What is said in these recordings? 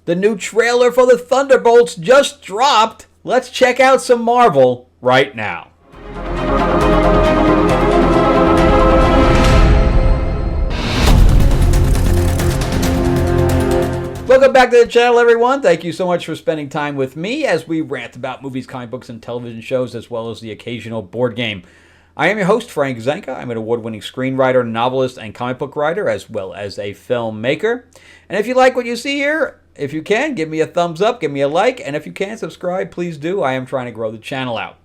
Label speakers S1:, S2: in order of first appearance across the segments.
S1: The new trailer for the Thunderbolts just dropped. Let's check out some Marvel right now. Welcome back to the channel, everyone. Thank you so much for spending time with me as we rant about movies, comic books, and television shows, as well as the occasional board game. I am your host, Frank Zanca. I'm an award-winning screenwriter, novelist, and comic book writer, as well as a filmmaker. And if you like what you see here, if you can, give me a thumbs up, give me a like, and if you can, subscribe, please do. I am trying to grow the channel out.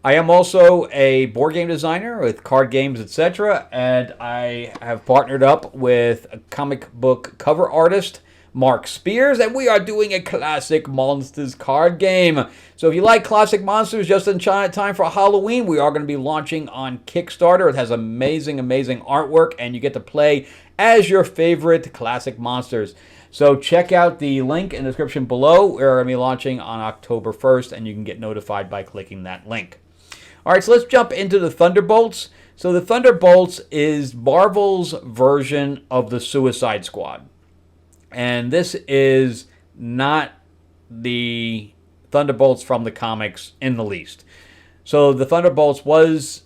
S1: I am also a board game designer with card games, etc., and I have partnered up with a comic book cover artist, Mark Spears, and we are doing a classic monsters card game. So if you like classic monsters just in time for Halloween, we are going to be launching on Kickstarter. It has amazing, amazing artwork, and you get to play as your favorite classic monsters. So check out the link in the description below. We're going to be launching on October 1st, and you can get notified by clicking that link. All right, so let's jump into the Thunderbolts. So the Thunderbolts is Marvel's version of the Suicide Squad. And this is not the Thunderbolts from the comics in the least. So the Thunderbolts was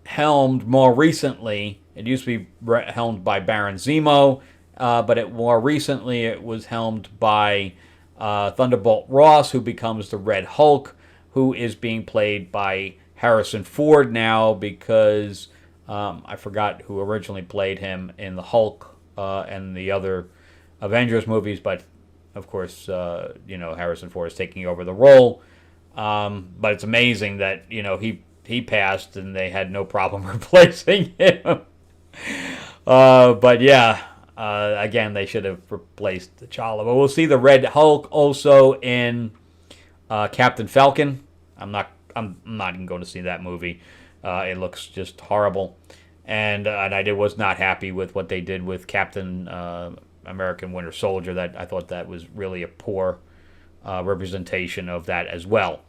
S1: helmed more recently. It used to be helmed by Baron Zemo, but more recently it was helmed by Thunderbolt Ross, who becomes the Red Hulk, who is being played by Harrison Ford now because I forgot who originally played him in the Hulk and the other Avengers movies, but of course, Harrison Ford is taking over the role. But it's amazing that, he passed and they had no problem replacing him. But yeah, again, they should have replaced T'Challa. But we'll see the Red Hulk also in Captain Falcon. I'm not even going to see that movie. It looks just horrible. And I was not happy with what they did with Captain American Winter Soldier. That I thought that was really a poor representation of that as well.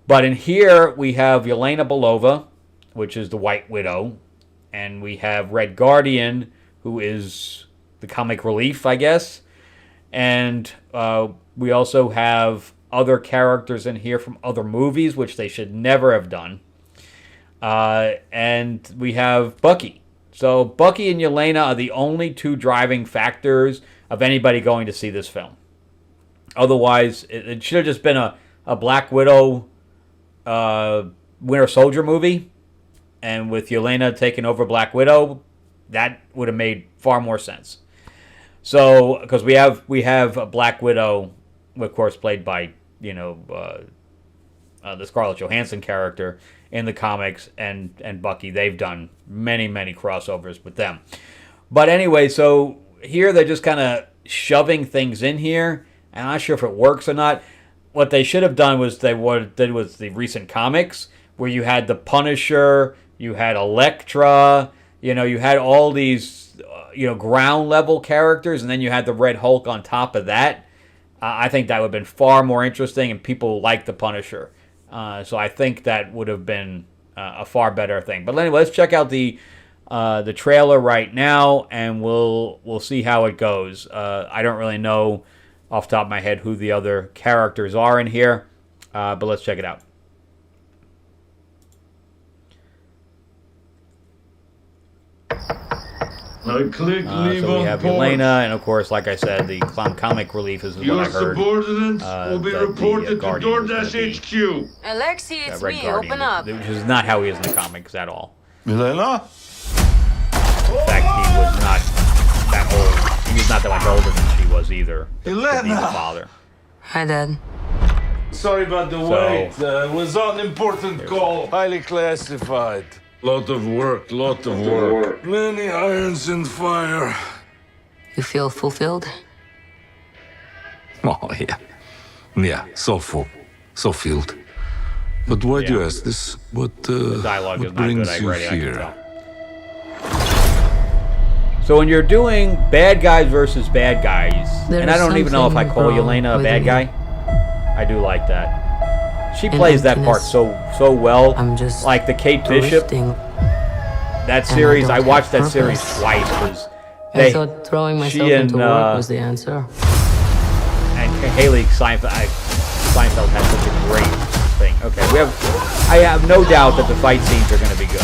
S1: But in here we have Yelena Belova, which is the White Widow, and we have Red Guardian, who is the comic relief, I guess. And we also have other characters in here from other movies, which they should never have done. And we have Bucky. So Bucky and Yelena are the only two driving factors of anybody going to see this film. Otherwise, it should have just been a Black Widow Winter Soldier movie. And with Yelena taking over Black Widow, that would have made far more sense. So, because we have a Black Widow, of course, played by, the Scarlett Johansson character in the comics, and Bucky. They've done many, many crossovers with them. But anyway, so here they're just kind of shoving things in here. I'm not sure if it works or not. What they should have done was what did with the recent comics, where you had the Punisher, you had Elektra, you had all these, ground level characters, and then you had the Red Hulk on top of that. I think that would have been far more interesting, and people like the Punisher. So I think that would have been a far better thing. But anyway, let's check out the trailer right now, and we'll see how it goes. I don't really know off the top of my head who the other characters are in here, but let's check it out.
S2: So we
S1: have Yelena, and of course, like I said, the comic relief is what I heard.
S2: Your subordinates will be reported to DoorDash HQ.
S3: Alexi, it's me.
S1: Guardian,
S3: Open up.
S1: which is not how he is in the comics at all.
S2: Yelena?
S1: In fact, he was not that old. He was not that much older than she was either. To be the father.
S3: Hi, Dad.
S2: Sorry about the wait. It was an important call. Highly classified. Lot of work. Many irons in fire.
S3: You feel fulfilled?
S4: Oh, yeah. Yeah, so full. So filled. But why do you ask this? What
S1: Dialogue is not
S4: brings
S1: good.
S4: you
S1: I can
S4: here?
S1: tell. So when you're doing bad guys versus bad guys, and I don't even know if I call Yelena a bad guy, I do like that. She plays that part so well.
S3: I'm just
S1: like the Kate Bishop. That series, I watched that series twice.
S3: I thought throwing myself into work was the answer.
S1: And Haley Seinfeld. Seinfeld has such a great thing. Okay, I have no doubt that the fight scenes are going to be good.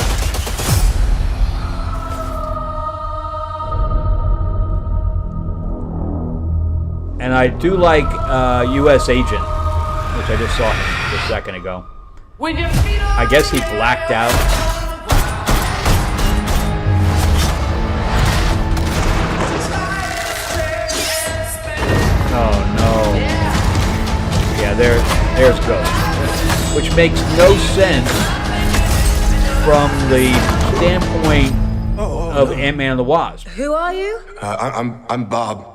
S1: And I do like U.S. Agent, which I just saw him a second ago. I guess he blacked out. Oh no. Yeah, there's Ghost. Which makes no sense from the standpoint of Ant-Man and the Wasp.
S5: Who are you?
S6: I'm Bob.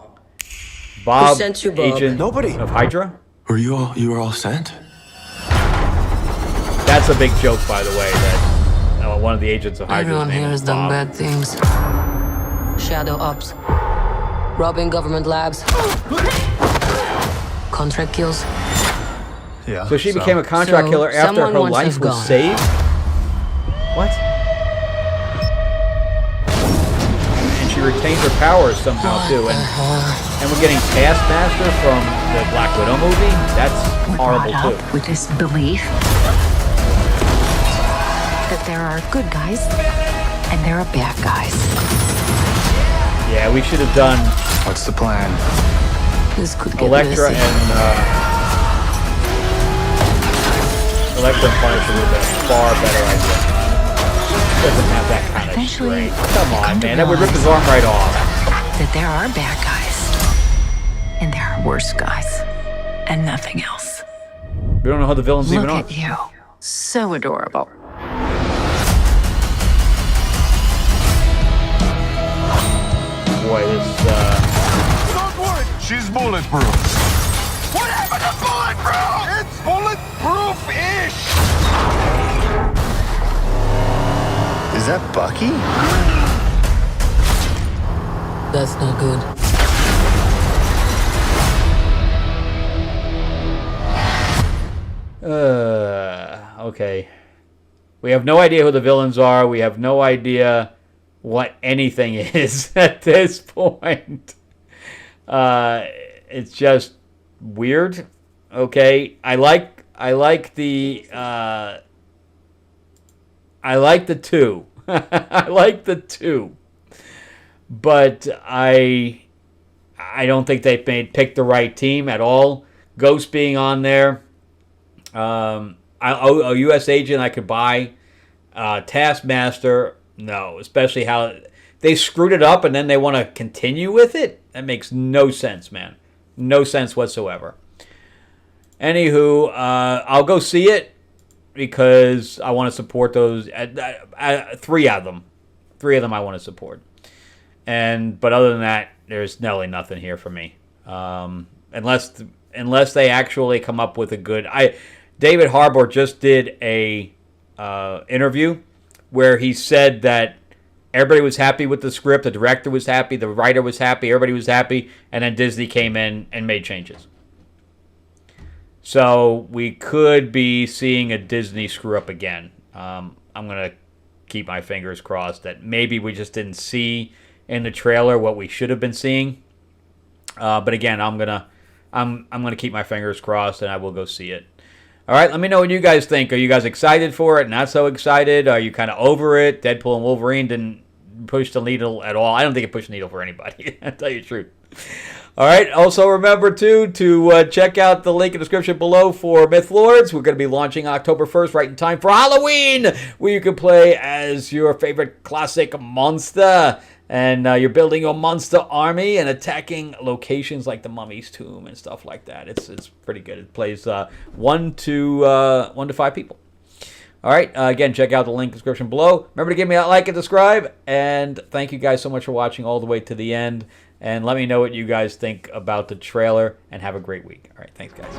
S1: Bob,
S5: Who sent you, Bob?
S1: agent
S6: Nobody.
S1: of Hydra?
S6: You were all sent?
S1: That's a big joke, by the way, that one of the agents of Hydra.
S3: Everyone here has done bad things. Shadow ops. Robbing government labs. Contract kills.
S6: Yeah.
S1: So she became a contract killer after
S3: someone
S1: her
S3: once
S1: life
S3: has
S1: was
S3: gone.
S1: saved? What? And she retained her powers somehow, too. And we're getting Taskmaster from the Black Widow movie? That's horrible,
S7: brought
S1: too.
S7: up with this belief that there are good guys and there are bad guys.
S1: Yeah, we should have done
S6: What's the plan?
S3: This could get
S1: Elektra
S3: messy.
S1: and Punisher with a far better idea. Doesn't have that kind of
S7: Eventually,
S1: strength. Come on,
S7: come to
S1: man. That would rip his
S7: realize
S1: arm right off.
S7: That there are bad guys and there are worse guys and nothing else.
S1: We don't know how the villains
S7: Look
S1: even are.
S7: at you. So adorable.
S1: Boy, this,
S2: Don't worry, she's bulletproof. What happened to bulletproof? It's bulletproof-ish.
S6: Is that Bucky?
S3: That's not good.
S1: Okay. We have no idea who the villains are. We have no idea what anything is at this point. It's just weird. Okay. I like the two. I like the two. But I don't think they picked the right team at all. Ghost being on there. A U.S. agent I could buy. Taskmaster, no. Especially how they screwed it up and then they want to continue with it. That makes no sense, man. No sense whatsoever. Anywho, I'll go see it because I want to support those. Three of them. Three of them I want to support. But other than that, there's nearly nothing here for me. Unless they actually come up with a good... David Harbour just did a interview where he said that everybody was happy with the script, the director was happy, the writer was happy, everybody was happy, and then Disney came in and made changes. So we could be seeing a Disney screw up again. I'm going to keep my fingers crossed that maybe we just didn't see in the trailer what we should have been seeing. But again, I'm gonna keep my fingers crossed and I will go see it. All right, let me know what you guys think. Are you guys excited for it? Not so excited? Are you kind of over it? Deadpool and Wolverine didn't push the needle at all. I don't think it pushed the needle for anybody. I'll tell you the truth. All right. Also, remember, too, to check out the link in the description below for Myth Lords. We're going to be launching October 1st, right in time for Halloween, where you can play as your favorite classic monster. And you're building your monster army and attacking locations like the Mummy's Tomb and stuff like that. It's pretty good. It plays 1 to 5 people. All right. Again, check out the link in the description below. Remember to give me a like and subscribe. And thank you guys so much for watching all the way to the end. And let me know what you guys think about the trailer. And have a great week. All right. Thanks, guys.